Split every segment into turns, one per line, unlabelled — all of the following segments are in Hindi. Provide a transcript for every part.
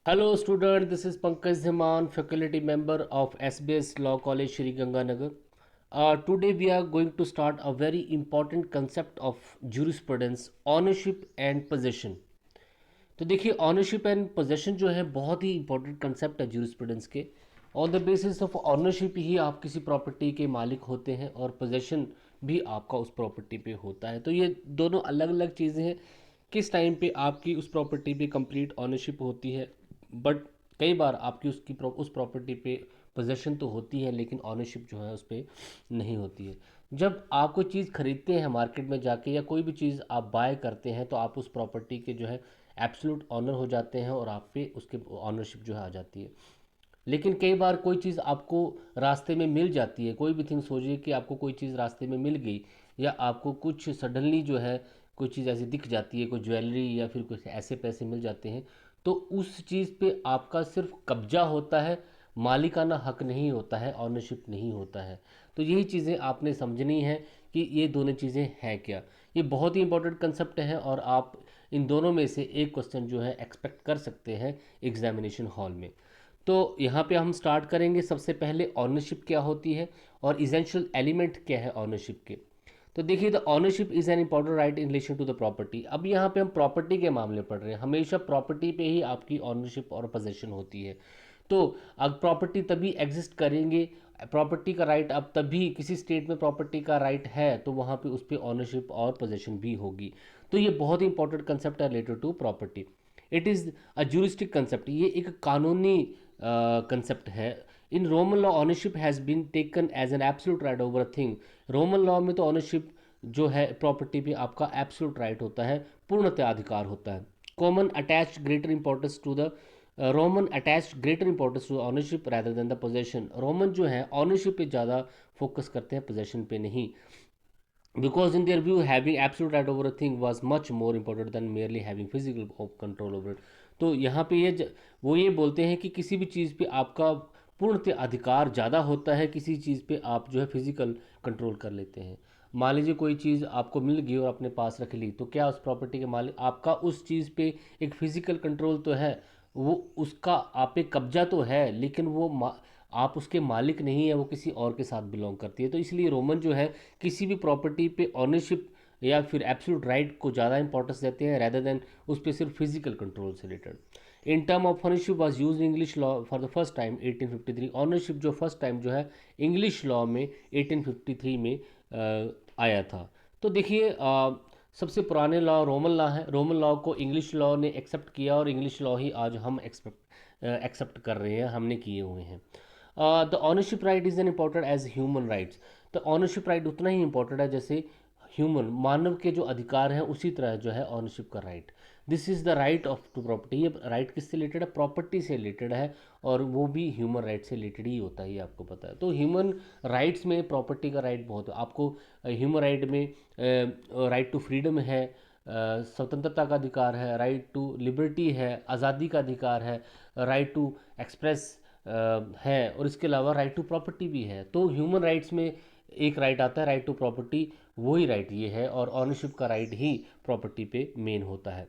Hello student, this is Pankaj Dhiman, faculty member of SBS Law College, Shri Ganganagar. Today we are going to start a very important concept of jurisprudence, ownership and possession. तो देखिए ऑनरशिप एंड पोजेशन जो है बहुत ही इंपॉर्टेंट कंसेप्ट है जूरिस्प्रूडेंस के। On the basis of ownership ही आप किसी प्रॉपर्टी के मालिक होते हैं और पोजेशन भी आपका उस प्रॉपर्टी पे होता है। तो ये दोनों अलग अलग चीज़ें हैं। किस टाइम पे आपकी उस प्रॉपर्टी पे कंप्लीट ऑनरशिप होती है, बट कई बार आपकी उस प्रॉपर्टी पे पोजेशन तो होती है लेकिन ऑनरशिप जो है उस पर नहीं होती है। जब आप कोई चीज़ खरीदते हैं मार्केट में जाके या कोई भी चीज़ आप बाय करते हैं तो आप उस प्रॉपर्टी के जो है एब्सोल्यूट ऑनर हो जाते हैं और आप पे उसके ऑनरशिप जो है आ जाती है। लेकिन कई बार कोई चीज़ आपको रास्ते में मिल जाती है, कोई भी थिंग सोचिए कि आपको कोई चीज़ रास्ते में मिल गई या आपको कुछ सडनली जो है कोई चीज़ ऐसी दिख जाती है, कोई ज्वेलरी या फिर कुछ ऐसे पैसे मिल जाते हैं, तो उस चीज़ पे आपका सिर्फ कब्जा होता है, मालिकाना हक नहीं होता है, ऑनरशिप नहीं होता है। तो यही चीज़ें आपने समझनी है कि ये दोनों चीज़ें हैं क्या। ये बहुत ही इंपॉर्टेंट कंसेप्ट है और आप इन दोनों में से एक क्वेश्चन जो है एक्सपेक्ट कर सकते हैं एग्जामिनेशन हॉल में। तो यहाँ पे हम स्टार्ट करेंगे। सबसे पहले ऑनरशिप क्या होती है और इसेंशियल एलिमेंट क्या है ऑनरशिप के। तो देखिए, the ownership is an important right in relation to the property. अब यहाँ पे हम प्रॉपर्टी के मामले पढ़ रहे हैं, हमेशा प्रॉपर्टी पे ही आपकी ऑनरशिप और पोजेशन होती है। तो अब प्रॉपर्टी तभी एग्जिस्ट करेंगे, प्रॉपर्टी का राइट अब तभी किसी स्टेट में प्रॉपर्टी का राइट है तो वहाँ पे उस पर ऑनरशिप और पोजेशन भी होगी। तो ये बहुत ही इंपॉर्टेंट कंसेप्ट है related to property. It is a juristic concept, ये एक कानूनी कंसेप्ट है। In Roman law ownership has been taken as an absolute right over a thing. Roman law में तो ऑनरशिप जो है प्रॉपर्टी पे आपका एब्सोल्यूट राइट होता है, पूर्णतः अधिकार होता है। Common attached greater importance to the Roman attached greater importance to ownership rather than the possession. Roman जो है ऑनरशिप पे ज़्यादा फोकस करते हैं, पोजेशन पे नहीं। Because in their view having absolute right over a thing was much more important than merely having physical control over it। तो यहाँ पे वो ये बोलते हैं कि किसी भी चीज़ पे आपका पूर्णतः अधिकार ज़्यादा होता है, किसी चीज़ पे आप जो है फिजिकल कंट्रोल कर लेते हैं। मान लीजिए कोई चीज़ आपको मिल गई और अपने पास रख ली, तो क्या उस प्रॉपर्टी के मालिक आपका उस चीज़ पे एक फिजिकल कंट्रोल तो है, वो उसका आप पे कब्जा तो है, लेकिन आप उसके मालिक नहीं है, वो किसी और के साथ बिलोंग करती है। तो इसलिए रोमन जो है किसी भी प्रॉपर्टी पे ऑनरशिप या फिर एब्सोल्यूट राइट को ज़्यादा इंपॉर्टेंस देते हैं रैदर देन उस पर सिर्फ फिजिकल कंट्रोल से related. In term of ownership was use English law for the first time 1853। Ownership जो फर्स्ट टाइम जो है इंग्लिश लॉ में 1853 में आया था। तो देखिए, सबसे पुराने लॉ रोमन लॉ है। रोमन लॉ को इंग्लिश लॉ ने एक्सेप्ट किया और इंग्लिश लॉ ही आज हम एक्सेप्ट कर रहे हैं, हमने किए हुए हैं। The ownership right is an important as human rights. तो ऑनरशिप राइट उतना ही इम्पोर्टेंट है जैसे ह्यूमन मानव के जो अधिकार हैं उसी तरह जो है ऑनरशिप का right. This is the right of to property. ये राइट किससे रिलेटेड है? प्रॉपर्टी से रिलेटेड है और वो भी ह्यूमन राइट से रिलेटेड ही होता है, ये आपको पता है। तो ह्यूमन राइट्स में प्रॉपर्टी का राइट बहुत है। आपको ह्यूमन राइट में राइट टू फ्रीडम है, स्वतंत्रता का अधिकार है, राइट टू लिबर्टी है, आज़ादी का अधिकार है, राइट टू एक्सप्रेस है, और इसके अलावा राइट टू प्रॉपर्टी भी है। तो ह्यूमन राइट्स में एक राइट आता है राइट टू प्रॉपर्टी, वही राइट ये है, और ऑनरशिप का राइट ही प्रॉपर्टी पे मेन होता है।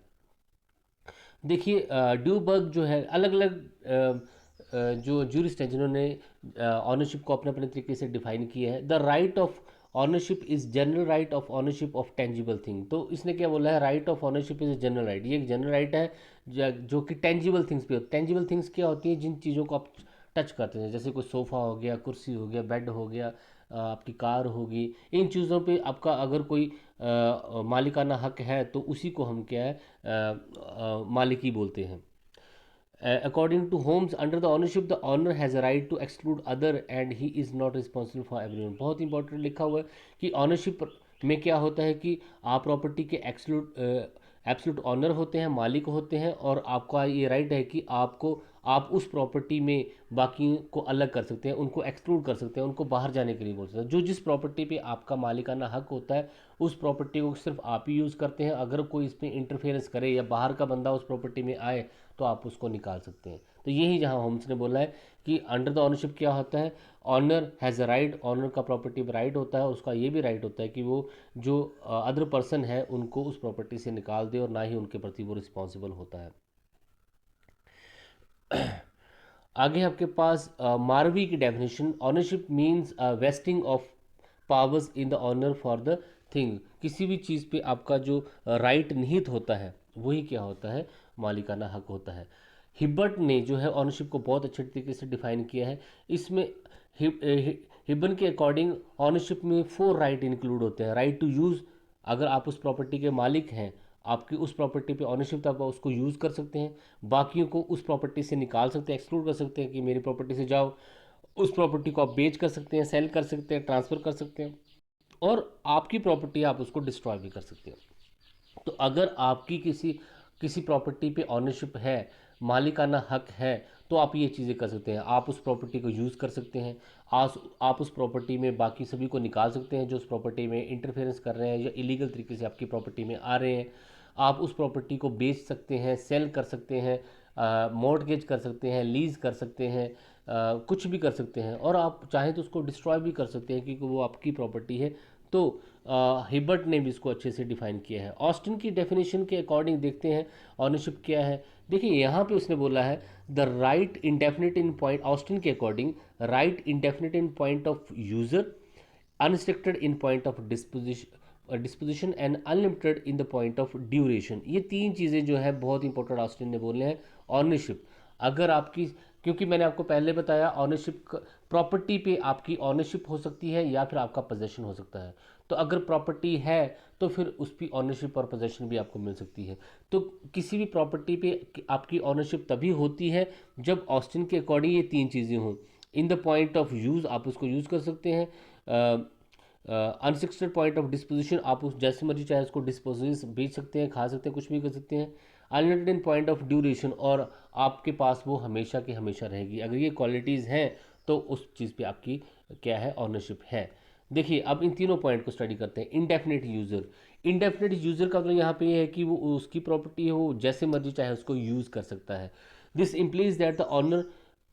देखिए, ड्यूबर्ग जो है अलग अलग जो जूरिस्ट हैं जिन्होंने ऑनरशिप को अपने अपने तरीके से डिफाइन किया है। The right of ownership is general right of ownership of tangible thing. तो इसने क्या बोला है? Right of ownership is a general right. ये एक जनरल राइट है जो कि टेंजिबल थिंग्स पे होती है। टेंजिबल थिंग्स क्या होती हैं? जिन चीज़ों को आप टच करते हैं, जैसे कोई सोफ़ा हो गया, कुर्सी हो गया, बेड हो गया, आपकी कार होगी। इन चीज़ों पे आपका अगर कोई मालिकाना हक है तो उसी को हम क्या है, मालिकी बोलते हैं। According to Holmes, under the ownership, the owner has a right to exclude other and he is not responsible for everyone। बहुत इंपॉर्टेंट लिखा हुआ है कि ऑनरशिप में क्या होता है कि आप प्रॉपर्टी के एब्सोल्यूट ऑनर होते हैं, मालिक होते हैं, और आपका ये राइट है कि आप उस प्रॉपर्टी में बाकी को अलग कर सकते हैं, उनको एक्सक्लूड कर सकते हैं, उनको बाहर जाने के लिए बोल सकते हैं। जो जिस प्रॉपर्टी पे आपका मालिकाना हक होता है उस प्रॉपर्टी को सिर्फ आप ही यूज़ करते हैं। अगर कोई इसमें इंटरफेरेंस करे या बाहर का बंदा उस प्रॉपर्टी में आए तो आप उसको निकाल सकते हैं। तो यही जहाँ होम्स ने बोला है कि अंडर द ऑनरशिप क्या होता है, owner has a right, owner का प्रॉपर्टी पर राइट होता है, उसका ये भी राइट होता है कि वो जो अदर पर्सन है उनको उस प्रॉपर्टी से निकाल दे और ना ही उनके प्रति वो रिस्पॉन्सिबल होता है। आगे आपके पास मारवी की definition, ownership means vesting of powers in the owner for the thing. किसी भी चीज़ पे आपका जो राइट निहित होता है वही क्या होता है, मालिकाना हक होता है। हिबर्ट ने जो है ऑनरशिप को बहुत अच्छे तरीके से डिफाइन किया है। इसमें हिबन के अकॉर्डिंग ऑनरशिप में 4 राइट इंक्लूड होते हैं। राइट टू यूज़, अगर आप उस प्रॉपर्टी के मालिक हैं, आपकी उस प्रॉपर्टी पे ऑनरशिप, तो आप उसको यूज़ कर सकते हैं। बाकियों को उस प्रॉपर्टी से निकाल सकते हैं, एक्सक्लूड कर सकते हैं कि मेरी प्रॉपर्टी से जाओ। उस प्रॉपर्टी को आप बेच कर सकते हैं, सेल कर सकते हैं, ट्रांसफ़र कर सकते हैं, और आपकी प्रॉपर्टी आप उसको डिस्ट्रॉय भी कर सकते हैं। तो अगर आपकी किसी किसी प्रॉपर्टी पे ऑनरशिप है, मालिकाना हक है, तो आप ये चीज़ें कर सकते हैं। आप उस प्रॉपर्टी को यूज़ कर सकते हैं। आप उस प्रॉपर्टी में बाकी सभी को निकाल सकते हैं जो उस प्रॉपर्टी में इंटरफेरेंस कर रहे हैं या इलीगल तरीके से आपकी प्रॉपर्टी में आ रहे हैं। आप उस प्रॉपर्टी को बेच सकते हैं, सेल कर सकते हैं, मॉर्टगेज कर सकते हैं, लीज़ कर सकते हैं, कुछ भी कर सकते हैं, और आप चाहें तो उसको डिस्ट्रॉय भी कर सकते हैं क्योंकि वो आपकी प्रॉपर्टी है। तो हिबर्ट ने भी इसको अच्छे से डिफाइन किया है। ऑस्टिन की डेफिनेशन के अकॉर्डिंग देखते हैं ऑनरशिप क्या है। देखिए यहाँ पे उसने बोला है the right indefinite in point, Austin के according right indefinite in point of user, unrestricted in point of disposition and unlimited in the point of duration. ये 3 चीज़ें जो है बहुत इंपॉर्टेंट ऑस्टिन ने बोले हैं। ऑनरशिप, अगर आपकी, क्योंकि मैंने आपको पहले बताया ऑनरशिप, प्रॉपर्टी पे आपकी ऑनरशिप हो सकती है या फिर आपका पोजेशन हो सकता है। तो अगर प्रॉपर्टी है तो फिर उस पर ऑनरशिप और पोजेशन भी आपको मिल सकती है। तो किसी भी प्रॉपर्टी पे आपकी ऑनरशिप तभी होती है जब ऑस्टिन के अकॉर्डिंग ये 3 चीज़ें हों। इन द पॉइंट ऑफ यूज़ आप उसको यूज़ कर सकते हैं, अनसिक्सटेड पॉइंट ऑफ डिस्पोजिशन आप उस जैसे मर्जी चाहे उसको डिस्पोज बेच सकते हैं, खा सकते हैं, कुछ भी कर सकते हैं। Unlimited in point of duration, और आपके पास वो हमेशा की हमेशा रहेगी। अगर ये क्वालिटीज़ हैं तो उस चीज़ पे आपकी क्या है, ऑनरशिप है। देखिए अब इन तीनों पॉइंट को स्टडी करते हैं। इंडेफिनिट यूज़र, इंडेफिनिट यूज़र का मतलब यहाँ पे ये है कि वो उसकी प्रॉपर्टी है, वो जैसे मर्जी चाहे उसको यूज़ कर सकता है। This implies that the owner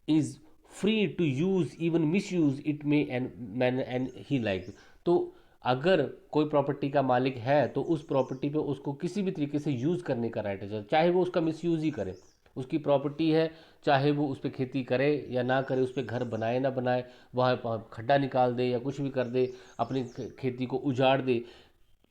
is free to use even misuse it may and man and he like. तो अगर कोई प्रॉपर्टी का मालिक है तो उस प्रॉपर्टी पे उसको किसी भी तरीके से यूज़ करने का राइट है, चाहे वो उसका मिस यूज़ ही करे। उसकी प्रॉपर्टी है, चाहे वो उस पर खेती करे या ना करे, उस पर घर बनाए ना बनाए, वहाँ खड्डा निकाल दे या कुछ भी कर दे, अपनी खेती को उजाड़ दे,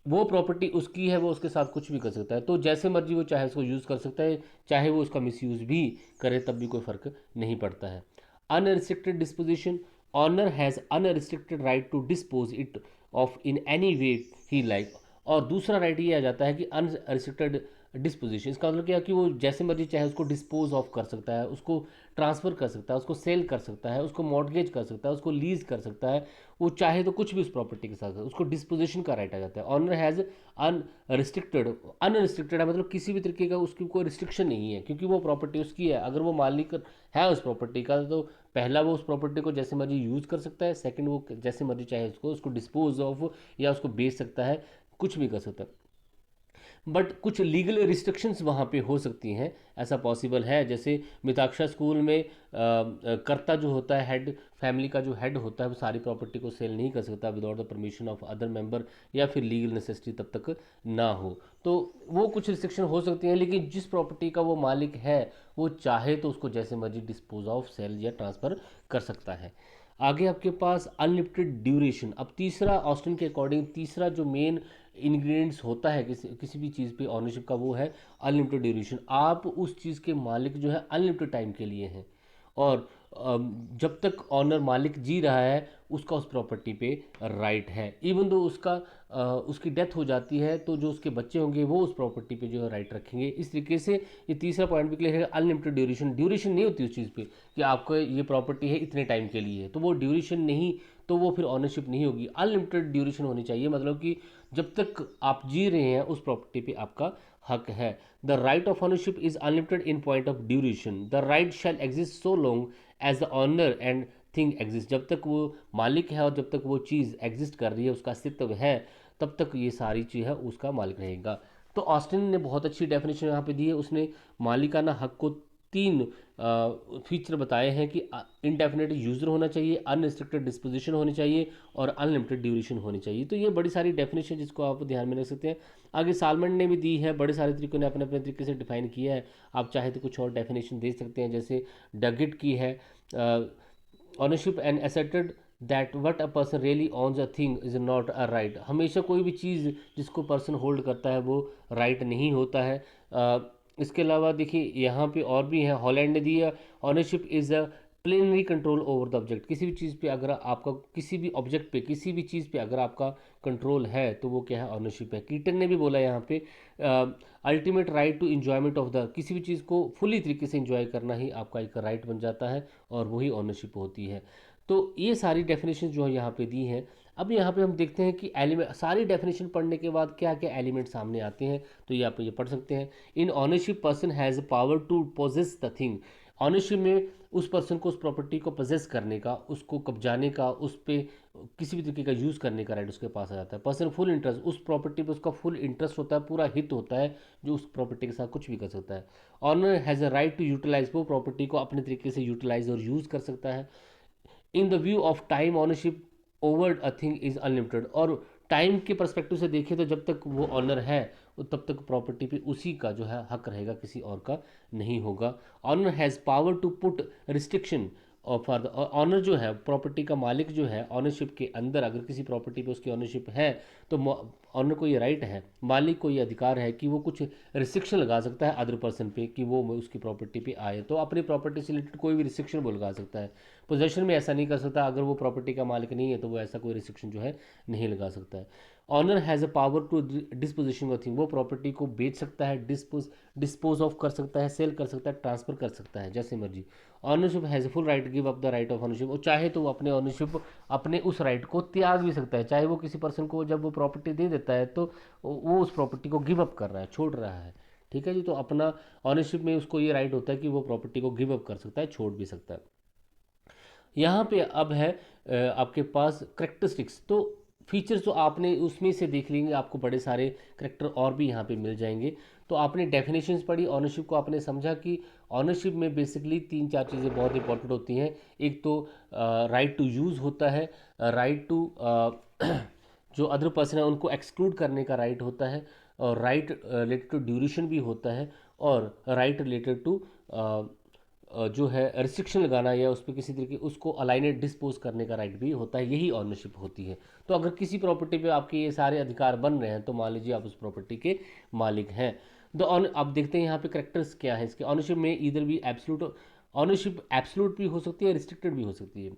वो प्रॉपर्टी उसकी है, वो उसके साथ कुछ भी कर सकता है। तो जैसे मर्जी वो चाहे उसको यूज़ कर सकता है, चाहे वो उसका मिसयूज़ भी करे, तब भी कोई फ़र्क नहीं पड़ता है। Unrestricted disposition, owner has unrestricted right to dispose it of in any way he like. और दूसरा राइट ये आ जाता है कि अनरिस्ट्रिक्टेड डिस्पोजिशन, इसका मतलब क्या है कि वो जैसे मर्जी चाहे उसको डिस्पोज ऑफ कर सकता है, उसको ट्रांसफ़र कर सकता है, उसको सेल कर सकता है, उसको मॉर्टगेज कर सकता है, उसको लीज कर सकता है, वो चाहे तो कुछ भी उस प्रॉपर्टी के साथ, उसको डिस्पोजिशन का राइट आ जाता है। ऑनर हैज़ अनरिस्ट्रिक्टेड, अनरिस्ट्रिक्टेड है मतलब किसी भी तरीके का उसकी कोई रिस्ट्रिक्शन नहीं है, क्योंकि वो प्रॉपर्टी उसकी है। अगर वो मालिक है उस प्रॉपर्टी का, तो पहला वो उस प्रॉपर्टी को जैसे मर्जी यूज़ कर सकता है, सेकंड वो जैसे मर्जी चाहे उसको डिस्पोज ऑफ या उसको बेच सकता है, कुछ भी कर सकता है। बट कुछ लीगल रिस्ट्रिक्शंस वहाँ पे हो सकती हैं, ऐसा पॉसिबल है। जैसे मिताक्षरा स्कूल में कर्ता जो होता है, हेड, फैमिली का जो हेड होता है, वो सारी प्रॉपर्टी को सेल नहीं कर सकता without the permission of other member, या फिर लीगल नेसेसिटी तब तक ना हो। तो वो कुछ रिस्ट्रिक्शन हो सकती हैं, लेकिन जिस प्रॉपर्टी का वो मालिक है वो चाहे तो उसको जैसे मर्जी डिस्पोज ऑफ, सेल या ट्रांसफ़र कर सकता है। आगे आपके पास अनलिमिटेड ड्यूरेशन। अब तीसरा, ऑस्टिन के अकॉर्डिंग तीसरा जो मेन इंग्रेडिएंट्स होता है किसी किसी भी चीज़ पे ऑनरशिप का, वो है अनलिमिटेड ड्यूरेशन। आप उस चीज़ के मालिक जो है अनलिमिटेड टाइम के लिए हैं, और जब तक ऑनर मालिक जी रहा है उसका उस प्रॉपर्टी पे राइट है। इवन दो उसकी डेथ हो जाती है तो जो उसके बच्चे होंगे वो उस प्रॉपर्टी पे जो है राइट रखेंगे। इस तरीके से ये तीसरा पॉइंट भी क्लियर है। अनलिमिटेड ड्यूरेशन, ड्यूरेशन नहीं होती उस चीज़ पे कि आपको ये प्रॉपर्टी है इतने टाइम के लिए, तो वो ड्यूरेशन नहीं, तो वो फिर ऑनरशिप नहीं होगी। अनलिमिटेड ड्यूरेशन होनी चाहिए, मतलब कि जब तक आप जी रहे हैं उस प्रॉपर्टी पे आपका हक है। The right of ownership is unlimited in point of duration. The right shall exist so long as the owner and thing exist. जब तक वो मालिक है और जब तक वो चीज़ एग्जिस्ट कर रही है, उसका अस्तित्व है, तब तक ये सारी चीज़ है उसका मालिक रहेगा। तो ऑस्टिन ने बहुत अच्छी डेफिनेशन यहाँ पे दी है। उसने मालिकाना हक को तीन फीचर बताए हैं कि इनडेफिनेट यूज़र होना चाहिए, अनरिस्ट्रिक्टेड डिस्पोजिशन होनी चाहिए और अनलिमिटेड ड्यूरेशन होनी चाहिए। तो ये बड़ी सारी डेफिनेशन जिसको आप ध्यान में रख सकते हैं। आगे सालमन ने भी दी है, बड़े सारे तरीकों ने अपने अपने तरीके से डिफाइन किया है। आप चाहे तो कुछ और डेफिनेशन दे सकते हैं, जैसे डगिट की है, ownership and asserted that what a person really owns a thing is not a right. हमेशा कोई भी चीज़ जिसको पर्सन होल्ड करता है वो राइट नहीं होता है। इसके अलावा देखिए यहाँ पे और भी है, हॉलैंड ने दिया ownership is a plenary control over the object. किसी भी चीज़ पे अगर आपका, किसी भी ऑब्जेक्ट पे, किसी भी चीज़ पे अगर आपका कंट्रोल है तो वो क्या है, ऑनरशिप है। कीटन ने भी बोला यहाँ पे ultimate right to enjoyment of the, किसी भी चीज़ को फुली तरीके से इंजॉय करना ही आपका एक राइट बन जाता है और वही ऑनरशिप होती है। तो ये सारी डेफिनेशन जो है यहाँ पे दी हैं। अब यहाँ पे हम देखते हैं कि एलिमेंट, सारी डेफिनेशन पढ़ने के बाद क्या क्या एलिमेंट सामने आते हैं, तो ये आप ये पढ़ सकते हैं। In ownership person has power to possess the thing. Ownership में उस पर्सन को उस प्रॉपर्टी को पोजेस करने का, उसको कब्जाने का, उस पर किसी भी तरीके का यूज़ करने का राइट उसके पास आ जाता है। पर्सन फुल इंटरेस्ट, उस प्रॉपर्टी पे उसका फुल इंटरेस्ट होता है, पूरा हित होता है, जो उस प्रॉपर्टी के साथ कुछ भी कर सकता है। Owner has a right to utilize, वो प्रॉपर्टी को अपने तरीके से यूटिलाइज और यूज़ कर सकता है। In the view of time ownership over a thing is unlimited. और टाइम के परस्पेक्टिव से देखें तो जब तक वो ऑनर है तब तक प्रॉपर्टी पे उसी का जो है हक रहेगा, किसी और का नहीं होगा। Owner has power to put restriction or for the owner, जो है प्रॉपर्टी का मालिक जो है, ऑनरशिप के अंदर अगर किसी प्रॉपर्टी पे उसकी ऑनरशिप है तो ऑनर को ये राइट है, मालिक को ये अधिकार है कि वो कुछ रिस्ट्रिक्शन लगा सकता है अदर पर्सन पे कि वो उसकी प्रॉपर्टी पे आए। तो अपनी प्रॉपर्टी से रिलेटेड कोई भी रिस्ट्रिक्शन वो लगा सकता है। पोजेशन में ऐसा नहीं कर सकता, अगर वो प्रॉपर्टी का मालिक नहीं है तो वो ऐसा कोई रिस्ट्रिक्शन जो है नहीं लगा सकता है। Owner has a power to disposition of thing, वो प्रॉपर्टी को बेच सकता है, डिस्पोज ऑफ कर सकता है, सेल कर सकता है, ट्रांसफर कर सकता है जैसे मर्जी। Ownership has full right give up the right of ownership, वो चाहे तो वो अपने ऑनरशिप, अपने उस राइट को त्याग भी सकता है। चाहे वो किसी पर्सन को जब वो प्रॉपर्टी दे देता है तो वो उस प्रॉपर्टी को गिव अप कर रहा है, छोड़ रहा है। ठीक है जी, तो अपना ऑनरशिप में उसको ये राइट होता है कि वो प्रॉपर्टी को गिव अप कर सकता है, छोड़ भी सकता है। यहाँ पे अब है आपके पास करेक्टरिस्टिक्स, तो फीचर्स तो आपने उसमें से देख लेंगे, आपको बड़े सारे करेक्टर और भी यहाँ पे मिल जाएंगे। तो आपने डेफिनेशंस पढ़ी, ऑनरशिप को आपने समझा कि ऑनरशिप में बेसिकली तीन चार चीज़ें बहुत इंपॉर्टेंट होती हैं। एक तो राइट टू यूज़ होता है, राइट टू जो अदर पर्सन है उनको एक्सक्लूड करने का राइट होता है, और राइट रिलेटेड टू ड्यूरेशन भी होता है, और राइट रिलेटेड टू जो है रिस्ट्रिक्शन लगाना या उस पर किसी तरीके उसको अलाइनेट डिस्पोज करने का राइट भी होता है। यही ऑनरशिप होती है। तो अगर किसी प्रॉपर्टी पे आपके ये सारे अधिकार बन रहे हैं तो मान लीजिए आप उस प्रॉपर्टी के मालिक हैं। तो ऑन अब देखते हैं यहाँ पे करेक्टर्स क्या है इसके। ऑनरशिप में इधर भी एब्सोल्यूट, ऑनरशिप एब्सोल्यूट भी हो सकती है, रिस्ट्रिक्टेड भी हो सकती है।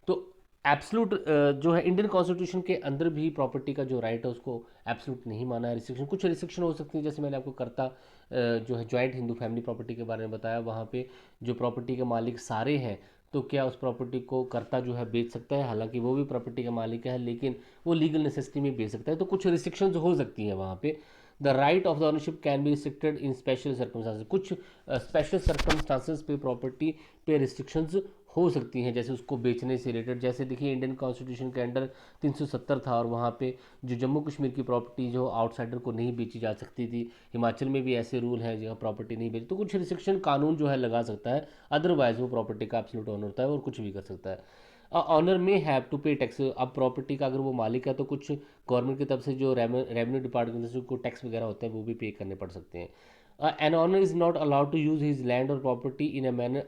तो एब्सोल्यूट जो है इंडियन कॉन्स्टिट्यूशन के अंदर भी प्रॉपर्टी का जो राइट है उसको एब्सोल्यूट नहीं माना है। रिस्ट्रिक्शन, कुछ रिस्ट्रिक्शन हो सकती है, जैसे मैंने आपको करता जो है जॉइंट हिंदू फैमिली प्रॉपर्टी के बारे में बताया, वहाँ पे जो प्रॉपर्टी के मालिक सारे हैं तो क्या उस प्रॉपर्टी को कर्ता जो है बेच सकता है, हालांकि वो भी प्रॉपर्टी का मालिक है लेकिन वो लीगल नेसेसिटी में बेच सकता है। तो कुछ रिस्ट्रिक्शंस हो सकती हैं वहाँ पे। The right of the ownership can be restricted in special circumstances, कुछ स्पेशल सर्कमस्टांसेस पे प्रॉपर्टी पे रिस्ट्रिक्शंस हो सकती हैं, जैसे उसको बेचने से रिलेटेड। जैसे देखिए इंडियन कॉन्स्टिट्यूशन के अंडर 370 था और वहाँ पे जो जम्मू कश्मीर की प्रॉपर्टी जो आउटसाइडर को नहीं बेची जा सकती थी, हिमाचल में भी ऐसे रूल हैं जहाँ प्रॉपर्टी नहीं बेची, तो कुछ रिस्ट्रिक्शन कानून जो है लगा सकता है। अदरवाइज वो प्रॉपर्टी का एब्सोल्यूट ओनर होता है और कुछ भी कर सकता है। ऑनर में हैव टू पे टैक्स, अब प्रॉपर्टी का अगर वो मालिक है तो कुछ गवर्नमेंट की तरफ से जो रेवेन्यू डिपार्टमेंट से को टैक्स वगैरह होते हैं वो भी पे करने पड़ सकते हैं। An owner is not allowed to use his land or property in a manner,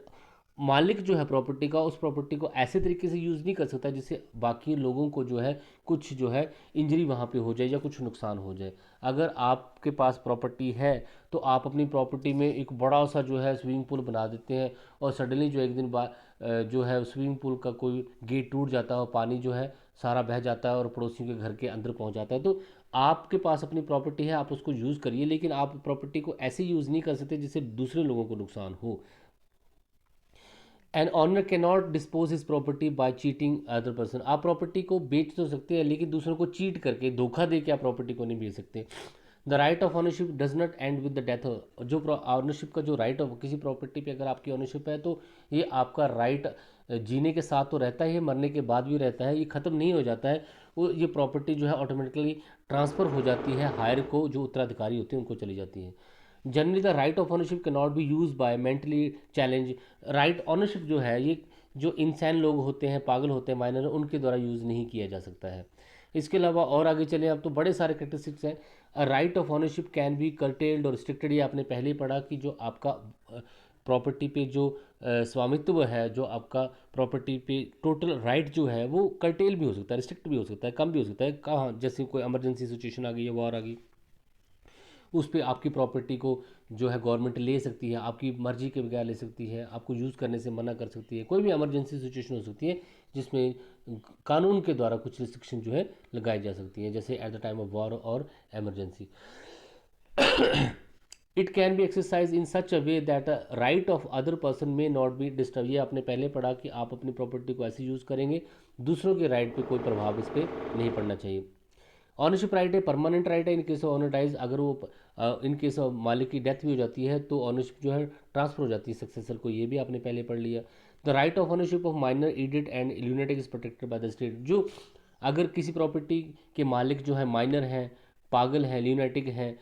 मालिक जो है प्रॉपर्टी का उस प्रॉपर्टी को ऐसे तरीके से यूज़ नहीं कर सकता जिससे बाकी लोगों को जो है कुछ जो है इंजरी वहाँ पे हो जाए या कुछ नुकसान हो जाए। अगर आपके पास प्रॉपर्टी है तो आप अपनी प्रॉपर्टी में एक बड़ा सा जो है स्विमिंग पूल बना देते हैं और सडनली जो एक दिन बाद जो है स्विमिंग पूल का कोई गेट टूट जाता है और पानी जो है सारा बह जाता है और पड़ोसियों के घर के अंदर पहुंच जाता है। तो आपके पास अपनी प्रॉपर्टी है, आप उसको यूज़ करिए, लेकिन आप प्रॉपर्टी को ऐसे यूज़ नहीं कर सकते जिससे दूसरे लोगों को नुकसान हो। An owner can not dispose his property by cheating other person, आप प्रॉपर्टी को बेच तो सकते हैं लेकिन दूसरों को चीट करके, धोखा दे के आप प्रॉपर्टी को नहीं बेच सकते। The right of ownership does not and with the death, जो ऑनरशिप का जो राइट ऑफ किसी प्रॉपर्टी पे अगर आपकी ऑनरशिप है तो ये आपका राइट जीने के साथ तो रहता ही है, मरने के बाद भी रहता है, ये ख़त्म नहीं हो जाता है। वो ये प्रॉपर्टी जो है ऑटोमेटिकली ट्रांसफ़र हो जाती है हायर को, जो उत्तराधिकारी होते हैं उनको चली जाती है। Generally the right of ownership can not be use by mentally challenge. Right ownership जो है ये जो इंसान लोग होते हैं, पागल होते हैं, माइनर, उनके द्वारा यूज़ नहीं किया जा सकता है। इसके अलावा और आगे चलें, अब तो बड़े सारे कैरेक्टरिस्टिक्स हैं। Right of ownership can be curtailed और रिस्ट्रिक्टेड, ये आपने पहले ही पढ़ा कि जो आपका प्रॉपर्टी पे जो स्वामित्व है, जो आपका प्रॉपर्टी पे टोटल राइट जो है वो कर्टेल भी हो सकता है, रिस्ट्रिक्ट भी हो सकता है, कम भी हो सकता है। कहाँ जैसे कोई इमरजेंसी सिचुएशन आ गई है, वॉर आ गई, उस पे आपकी प्रॉपर्टी को जो है गवर्नमेंट ले सकती है, आपकी मर्जी के बगैर ले सकती है, आपको यूज़ करने से मना कर सकती है। कोई भी इमरजेंसी सिचुएशन हो सकती है जिसमें कानून के द्वारा कुछ रिस्ट्रिक्शन जो है लगाई जा सकती हैं, जैसे at the time of war और emergency. It can be exercise in such a way that a right of other person may not be disturb. ये आपने पहले पढ़ा कि आप अपनी प्रॉपर्टी को ऐसे यूज़ करेंगे दूसरों के राइट पे कोई प्रभाव इस पर नहीं पड़ना चाहिए। ऑनरशिप राइट है, परमानेंट राइट है। In case of owner dies, अगर वो इन केस ऑफ मालिक की डेथ भी हो जाती है तो ऑनरशिप जो है ट्रांसफर हो जाती है सक्सेसर को, ये भी आपने पहले पढ़ लिया। The right of ownership of minor edit and lunatic is protected by the state. जो अगर किसी प्रॉपर्टी के मालिक जो है माइनर हैं, पागल हैं, ल्यूनेटिक हैं,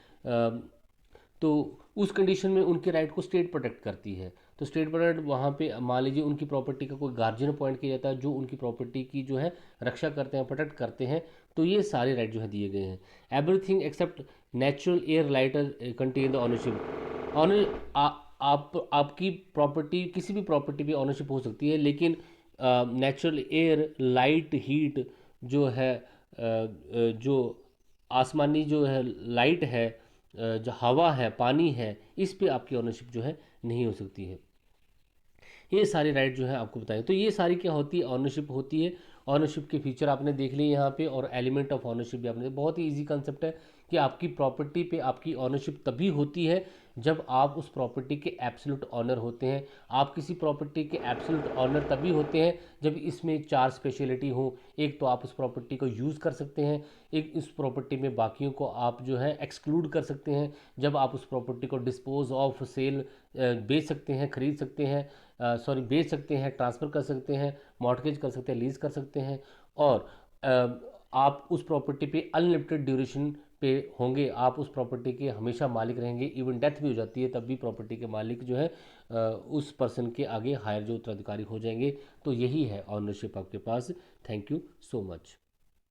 तो उस कंडीशन में उनके राइट को स्टेट प्रोटेक्ट करती है। तो स्टेट प्रोटेक्ट वहाँ पे मान लीजिए उनकी प्रॉपर्टी का कोई गार्जियन अपॉइंट किया जाता है जो उनकी प्रॉपर्टी की जो है रक्षा करते हैं, प्रोटेक्ट करते हैं। तो ये सारे राइट जो है दिए गए हैं। Everything except natural air lighter contain the ownership. Owner आपकी प्रॉपर्टी, किसी भी प्रॉपर्टी पे ऑनरशिप हो सकती है, लेकिन नेचुरल एयर, लाइट, हीट जो है जो आसमानी जो है लाइट है, जो हवा है, पानी है, इस पे आपकी ऑनरशिप जो है नहीं हो सकती है। ये सारे राइट जो है आपको बताएं। तो ये सारी क्या होती है, ऑनरशिप होती है। ऑनरशिप के फीचर आपने देख लिए यहाँ पे, और एलिमेंट ऑफ ऑनरशिप भी आपने, बहुत ही इजी कंसेप्ट है कि आपकी प्रॉपर्टी पे आपकी ऑनरशिप तभी होती है जब आप उस प्रॉपर्टी के एब्सोल्यूट ऑनर होते हैं। आप किसी प्रॉपर्टी के एब्सोल्यूट ऑनर तभी होते हैं जब इसमें चार स्पेशलिटी हो। एक तो आप उस प्रॉपर्टी को यूज़ कर सकते हैं, एक इस प्रॉपर्टी में बाकियों को आप जो है एक्सक्लूड कर सकते हैं, जब आप उस प्रॉपर्टी को डिस्पोज ऑफ, सेल, बेच सकते हैं, खरीद सकते हैं, बेच सकते हैं, ट्रांसफ़र कर सकते हैं, मॉर्टगेज कर सकते हैं, लीज़ कर सकते हैं, और आप उस प्रॉपर्टी पे अनलिमिटेड ड्यूरेशन पे होंगे। आप उस प्रॉपर्टी के हमेशा मालिक रहेंगे, इवन डेथ भी हो जाती है तब भी प्रॉपर्टी के मालिक जो है उस पर्सन के आगे हायर जो उत्तराधिकारी हो जाएंगे। तो यही है ऑनरशिप आपके पास। Thank you so much.